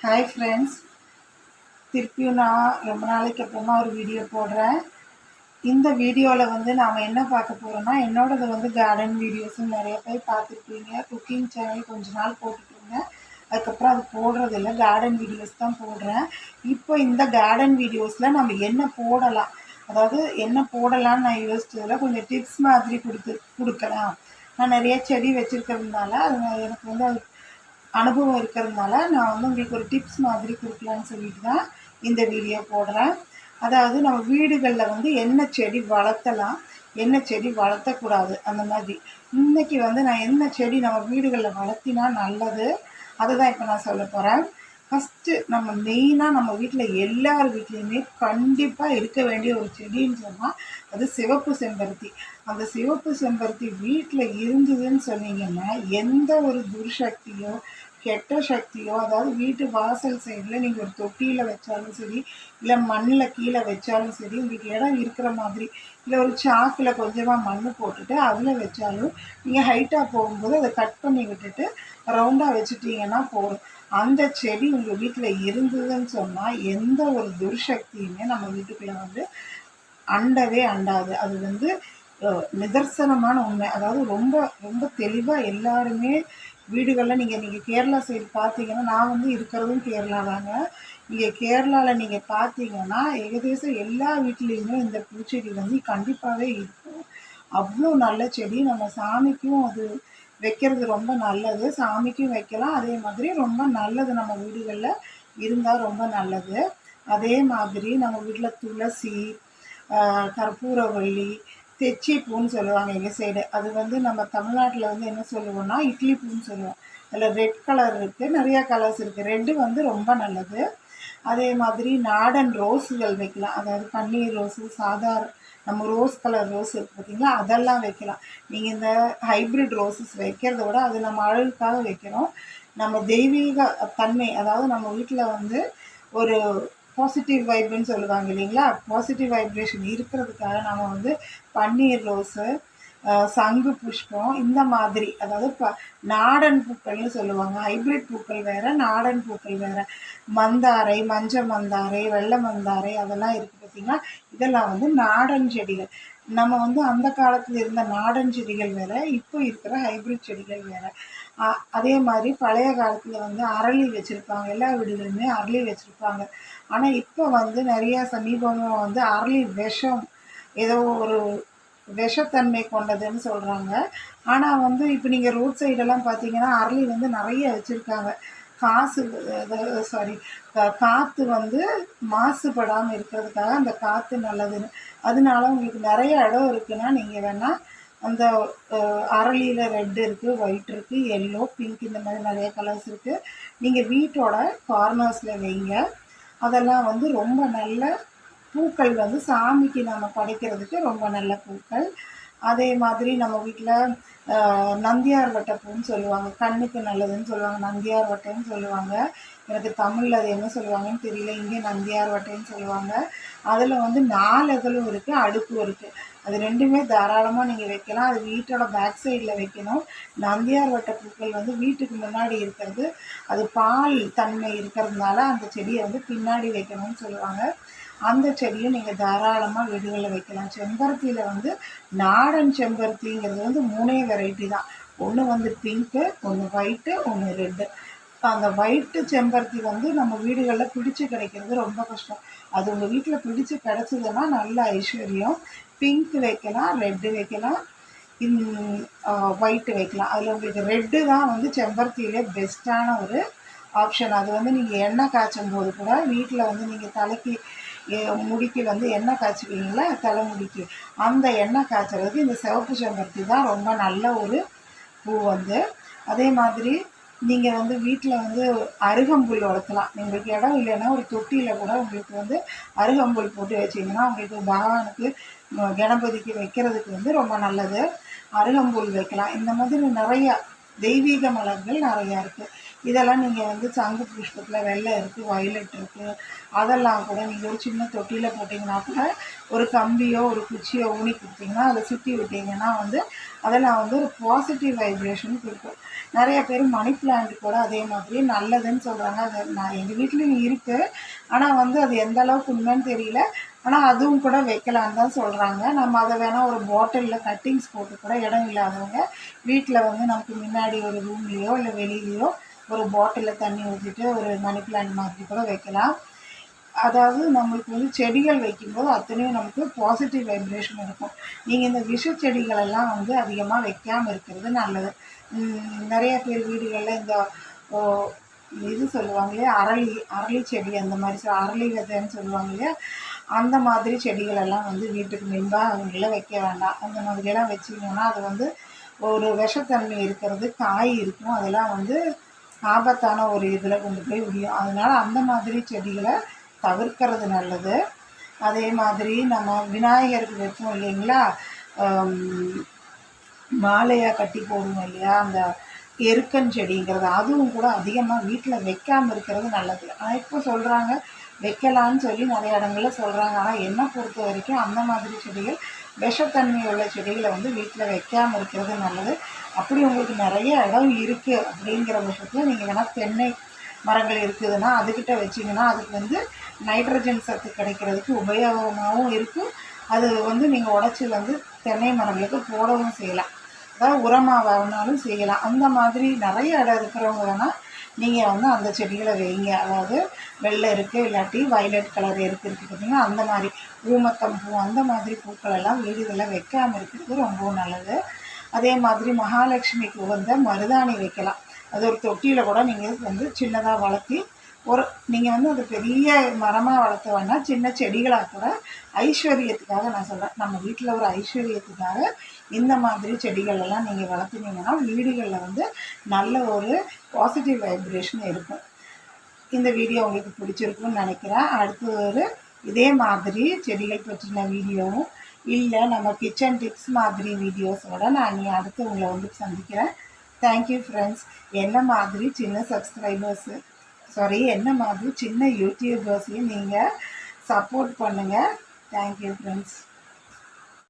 Hi friends, திருப்பியும் நான் ரொம்ப நாளைக்கு அப்புறமா ஒரு வீடியோ போடுறேன். இந்த வீடியோவில் வந்து நாம் என்ன பார்க்க போகிறோம்னா, என்னோடது வந்து கார்டன் வீடியோஸும் நிறைய பேர் பார்த்துருப்பீங்க. குக்கிங் சேனல் கொஞ்ச நாள் போட்டுட்ருந்தேன், அதுக்கப்புறம் அது போடுறதில்ல, கார்டன் வீடியோஸ் தான் போடுறேன். இப்போ இந்த கார்டன் வீடியோஸில் நம்ம என்ன போடலாம், அதாவது என்ன போடலான்னு நான் யோசிச்சதில் கொஞ்சம் டிப்ஸ் மாதிரி கொடுக்கலாம். நான் நிறைய செடி வச்சுருக்கிறதுனால எனக்கு வந்து அது அனுபவம் இருக்கிறதுனால நான் வந்து உங்களுக்கு ஒரு டிப்ஸ் மாதிரி கொடுக்கலான்னு சொல்லிட்டு தான் இந்த வீடியோ போடுறேன். அதாவது நம்ம வீடுகளில் வந்து என்ன செடி வளர்த்தலாம், என்ன செடி வளர்த்தக்கூடாது, அந்த மாதிரி. இன்றைக்கி வந்து நான் என்ன செடி நம்ம வீடுகளில் வளர்த்தினா நல்லது, அதை தான் இப்போ நான் சொல்ல போகிறேன். ஃபஸ்ட்டு நம்ம மெயினாக நம்ம வீட்டில் எல்லார் வீட்லேயுமே கண்டிப்பாக இருக்க வேண்டிய ஒரு செடின்னு சொன்னால் அது சிவப்பு செம்பருத்தி. அந்த சிவப்பு செம்பருத்தி வீட்டில் இருந்ததுன்னு சொன்னீங்கன்னா எந்த ஒரு துர்சக்தியோ கெட்ட சக்தியோ, அதாவது வீட்டு வாசல் சைடில் நீங்கள் ஒரு தொட்டியில் வச்சாலும் சரி, இல்லை மண்ணில் கீழே வச்சாலும் சரி, உங்களுக்கு இடம் இருக்கிற மாதிரி, இல்லை ஒரு சாக்கில் கொஞ்சமாக மண் போட்டுட்டு அதில் வச்சாலும் நீங்கள் ஹைட்டாக போகும்போது அதை கட் பண்ணி விட்டுட்டு ரவுண்டாக வச்சுட்டிங்கன்னா போதும். அந்த செடி உங்கள் வீட்டில் இருந்ததுன்னு சொன்னால் எந்த ஒரு துர்சக்தியுமே நம்ம வீட்டுக்குள்ளே வந்து அண்டவே அண்டாது. அது வந்து நிதர்சனமான உண்மை. அதாவது ரொம்ப ரொம்ப தெளிவாக எல்லாருமே வீடுகளில் நீங்கள் கேரளா சைடு பார்த்தீங்கன்னா, நான் வந்து இருக்கிறதும் கேரளா தாங்க. நீங்கள் கேரளாவில் நீங்கள் பார்த்தீங்கன்னா ஏகதேசம் எல்லா வீட்லேயுமே இந்த பூச்செடி வந்து கண்டிப்பாகவே இருக்கும். அவ்வளோ நல்ல செடி. நம்ம சாமிக்கும் அது வைக்கிறது ரொம்ப நல்லது. சாமிக்கும் வைக்கலாம், அதே மாதிரி ரொம்ப நல்லது, நம்ம வீடுகளில் இருந்தால் ரொம்ப நல்லது. அதே மாதிரி நம்ம வீட்டில் துளசி, கற்பூரவள்ளி, தெச்சி பூன்னு சொல்லுவாங்க எங்கள் சைடு. அது வந்து நம்ம தமிழ்நாட்டில் வந்து என்ன சொல்லுவோம்னா இட்லி பூன்னு சொல்லுவோம். அதில் ரெட் கலர் இருக்குது, நிறையா கலர்ஸ் இருக்குது. ரெட்டு வந்து ரொம்ப நல்லது. அதே மாதிரி நாடன் ரோஸுகள் வைக்கலாம், அதாவது பன்னீர் ரோஸு, நம்ம ரோஸ் கலர் ரோஸ் இருக்குது பார்த்திங்களா, அதெல்லாம் வைக்கலாம். நீங்கள் இந்த ஹைப்ரிட் ரோஸஸ் வைக்கிறத விட அது நம்ம அழகுக்காக வைக்கிறோம். நம்ம தெய்வீக தன்மை, அதாவது நம்ம வீட்டில் வந்து ஒரு பாசிட்டிவ் வைப்னு சொல்லுவாங்க இல்லைங்களா, பாசிட்டிவ் வைப்ரேஷன் இருக்கிறதுக்காக நம்ம வந்து பன்னீர் ரோஸு, சங்கு புஷ்பம், இந்த மாதிரி, அதாவது நாடன் பூக்கள்னு சொல்லுவாங்க. ஹைப்ரிட் பூக்கள் வேறு, நாடன் பூக்கள் வேறு. மந்தாரை, மஞ்சள் மந்தாரை, வெள்ளை மந்தாரை, அதெல்லாம் இருக்குது பார்த்திங்கன்னா. இதெல்லாம் வந்து நாடன் செடிகள். நம்ம வந்து அந்த காலத்தில் இருந்த நாடன் செடிகள் வேறு, இப்போ இருக்கிற ஹைப்ரிட் செடிகள் வேறு. அதே மாதிரி பழைய காலத்தில் வந்து அரளி வச்சுருப்பாங்க, எல்லா வீடுகளுமே அரளி வச்சுருப்பாங்க. ஆனால் இப்போ வந்து நிறையா சமீபமாக வந்து அரளி விஷம், ஏதோ ஒரு விஷத்தன்மை கொண்டதுன்னு சொல்கிறாங்க. ஆனால் வந்து இப்போ நீங்கள் ரோட் சைடெல்லாம் பார்த்தீங்கன்னா அரளி வந்து நிறைய வச்சுருக்காங்க. காற்று வந்து மாசுபடாமல் இருக்கிறதுக்காக அந்த காற்று நல்லதுன்னு. அதனால உங்களுக்கு நிறைய இடம் இருக்குன்னா நீங்கள் வேணால் அந்த அரளியில் ரெட் இருக்குது, ஒயிட் இருக்குது, எல்லோ, பிங்க், இந்த மாதிரி நிறைய கலர்ஸ் இருக்குது. நீங்கள் வீட்டோட கார்னர்ஸில் வைங்க. அதெல்லாம் வந்து ரொம்ப நல்ல பூக்கள், வந்து சாமிக்கு நம்ம படைக்கிறதுக்கு ரொம்ப நல்ல பூக்கள். அதே மாதிரி நம்ம வீட்டில் நந்தியார் வட்டைப்பூன்னு சொல்லுவாங்க, கண்ணுக்கு நல்லதுன்னு சொல்லுவாங்க, நந்தியார் வட்டைன்னு சொல்லுவாங்க. எனக்கு தமிழில் அது என்ன சொல்லுவாங்கன்னு தெரியல, இங்கே நந்தியார் வட்டைன்னு சொல்லுவாங்க. அதில் வந்து 4 இதழும் இருக்குது, அடுக்கும் இருக்குது. அது ரெண்டுமே தாராளமாக நீங்கள் வைக்கலாம். அது வீட்டோட பேக் சைடில் வைக்கணும். நந்தியார் வட்டை பூக்கள் வந்து வீட்டுக்கு முன்னாடி இருக்கிறது, அது பால் தன்மை இருக்கிறதுனால அந்த செடியை வந்து பின்னாடி வைக்கணும்னு சொல்லுவாங்க. அந்த செடியும் நீங்கள் தாராளமாக வீடுகளில் வைக்கலாம். செம்பருத்தியில் வந்து நாடன் செம்பருத்திங்கிறது வந்து 3 வெரைட்டி தான். ஒன்று வந்து பிங்க்கு, ஒன்று ஒயிட்டு, ஒன்று ரெட்டு. அந்த ஒயிட்டு செம்பருத்தி வந்து நம்ம வீடுகளில் பிடிச்சி கிடைக்கிறது ரொம்ப கஷ்டம். அது உங்கள் வீட்டில் பிடிச்சி கிடச்சிதுன்னா நல்ல ஐஸ்வர்யம். பிங்க் வைக்கலாம், ரெட்டு வைக்கலாம், ஒயிட்டு வைக்கலாம். அதில் உங்களுக்கு ரெட்டு தான் வந்து செம்பருத்தியிலே பெஸ்ட்டான ஒரு ஆப்ஷன். அது வந்து நீங்கள் எண்ணெய் காய்ச்சும் போது கூட வீட்டில் வந்து நீங்கள் தலைக்கு முடிக்கு வந்து எண்ணெய் காய்ச்சுவீங்களா, தலைமுடிக்கு, அந்த எண்ணெய் காய்ச்சறதுக்கு இந்த சிவப்பு செம்பருத்தி தான் ரொம்ப நல்ல ஒரு பூ வந்து. அதே மாதிரி நீங்கள் வந்து வீட்டில் வந்து அருகம்புல் வளர்த்தலாம். உங்களுக்கு இடம் இல்லைன்னா ஒரு தொட்டியில் கூட உங்களுக்கு வந்து அருகம்புல் போட்டு வச்சிங்கன்னா உங்களுக்கு பகவானுக்கு, கணபதிக்கு வைக்கிறதுக்கு வந்து ரொம்ப நல்லது. அருகம்புல் வைக்கலாம். இந்த மாதிரி நிறையா தெய்வீக மலர்கள் நிறையா இருக்குது. இதெல்லாம் நீங்கள் வந்து சங்கு புஷ்பத்தில் வெள்ளை இருக்குது, வயலட் இருக்குது, அதெல்லாம் கூட நீங்கள் ஒரு சின்ன தொட்டியில் போட்டிங்கன்னா கூட ஒரு கம்பியோ ஒரு குச்சியோ ஊனி கொடுத்தீங்கன்னா அதை சுற்றி விட்டிங்கன்னா வந்து அதெல்லாம் வந்து ஒரு பாசிட்டிவ் வைப்ரேஷன் கொடுக்கும். நிறைய பேர் மணி பிளான்ட் கூட அதே மாதிரி நல்லதுன்னு சொல்கிறாங்க. அது நான் எங்கள் வீட்லேயும் இருக்குது, ஆனால் வந்து அது எந்த அளவுக்கு உண்மைன்னு தெரியல. ஆனால் அதுவும் கூட வைக்கலான்னு தான் சொல்கிறாங்க. நம்ம அதை வேணால் ஒரு பாட்டிலில் கட்டிங்ஸ் போட்டு கூட இடம் இல்லாதவங்க வீட்டில் வந்து நமக்கு முன்னாடி ஒரு ரூம்லேயோ இல்லை வெளியிலையோ ஒரு பாட்டிலில் தண்ணி ஊற்றிட்டு ஒரு மணி பிளான்ட் மாதிரி கூட வைக்கலாம். அதாவது நம்மளுக்கு வந்து செடிகள் வைக்கும்போது அத்தனையும் நமக்கு பாசிட்டிவ் வைப்ரேஷன் இருக்கும். நீங்கள் இந்த விஷ செடிகளெல்லாம் வந்து அதிகமாக வைக்காமல் இருக்கிறது நல்லது. நிறைய பேர் வீடுகளில் இந்த இது சொல்லுவாங்க இல்லையா, அரளி செடி, அந்த மாதிரி அரளி விதைன்னு சொல்லுவாங்க இல்லையா, அந்த மாதிரி செடிகளெல்லாம் வந்து வீட்டுக்கு முன்பாக வைக்க வேண்டாம். அந்த மாதிரியெல்லாம் வச்சிங்கன்னா அது வந்து ஒரு விஷத்தன்மை இருக்கிறது, காய் இருக்கும், அதெல்லாம் வந்து ஆபத்தான ஒரு இதில் கொண்டு போய் முடியும். அதனால் அந்த மாதிரி செடிகளை தவிர்க்கிறது நல்லது. அதே மாதிரி நம்ம விநாயகருக்கு வைப்போம் இல்லைங்களா, மாலையாக கட்டி போடுவோம் இல்லையா, அந்த எருக்கன் செடிங்கிறது, அதுவும் கூட அதிகமாக வீட்டில் வைக்காமல் இருக்கிறது நல்லது. ஆனால் இப்போ சொல்கிறாங்க வைக்கலான்னு சொல்லி நிறைய இடங்களில் சொல்கிறாங்க. ஆனால் என்னை பொறுத்த வரைக்கும் அந்த மாதிரி செடிகள், விஷத்தன்மை உள்ள செடிகளை வந்து வீட்டில் வைக்காமல் இருக்கிறது நல்லது. அப்படி உங்களுக்கு நிறைய இடம் இருக்குது அப்படிங்கிற பட்சத்தில் நீங்கள் வேணால் தென்னை மரங்கள் இருக்குதுன்னா அதுக்கிட்ட வச்சிங்கன்னா அதுக்கு வந்து நைட்ரஜன் சத்து கிடைக்கிறதுக்கு உபயோகமாகவும் இருக்கும். அது வந்து நீங்கள் உடச்சி வந்து தென்னை மரங்களுக்கு போடவும் செய்யலாம், அதாவது உரமாக வேணாலும் செய்யலாம். அந்த மாதிரி நிறைய இடம் இருக்கிறவங்க வேணால் நீங்கள் வந்து அந்த செடிகளை வைங்க. அதாவது வெள்ளை இருக்குது, இல்லாட்டி வயலட் கலர் இருக்குது பார்த்திங்கன்னா, அந்த மாதிரி ஊமத்தம் பூ, அந்த மாதிரி பூக்கள் எல்லாம் வீடுகளில் வைக்காமல் இருக்கிறது ரொம்பவும் நல்லது. அதே மாதிரி மகாலட்சுமிக்கு உகந்த மருதாணி வைக்கலாம். அது ஒரு தொட்டியில் கூட நீங்கள் வந்து சின்னதாக வளர்த்தி ஒரு நீங்கள் வந்து அது பெரிய மரமாக வளர்த்த வேணால் சின்ன செடிகளாக கூட ஐஸ்வர்யத்துக்காக நான் சொல்கிறேன், நம்ம வீட்டில் ஒரு ஐஸ்வர்யத்துக்காக இந்த மாதிரி செடிகளெல்லாம் நீங்கள் வளர்த்துனீங்கன்னா வீடுகளில் வந்து நல்ல ஒரு பாசிட்டிவ் வைப்ரேஷன் இருக்கும். இந்த வீடியோ உங்களுக்கு பிடிச்சிருக்குன்னு நினைக்கிறேன். அடுத்து ஒரு இதே மாதிரி செடிகள் பற்றின வீடியோவும் இல்லை நம்ம கிச்சன் டிப்ஸ் மாதிரி வீடியோஸோடு நான் அடுத்து உங்களை வந்து சந்திக்கிறேன். Thank you friends. என்ன மாதிரி சின்ன யூடியூபர்ஸையும் நீங்கள் சப்போர்ட் பண்ணுங்கள். Thank you friends.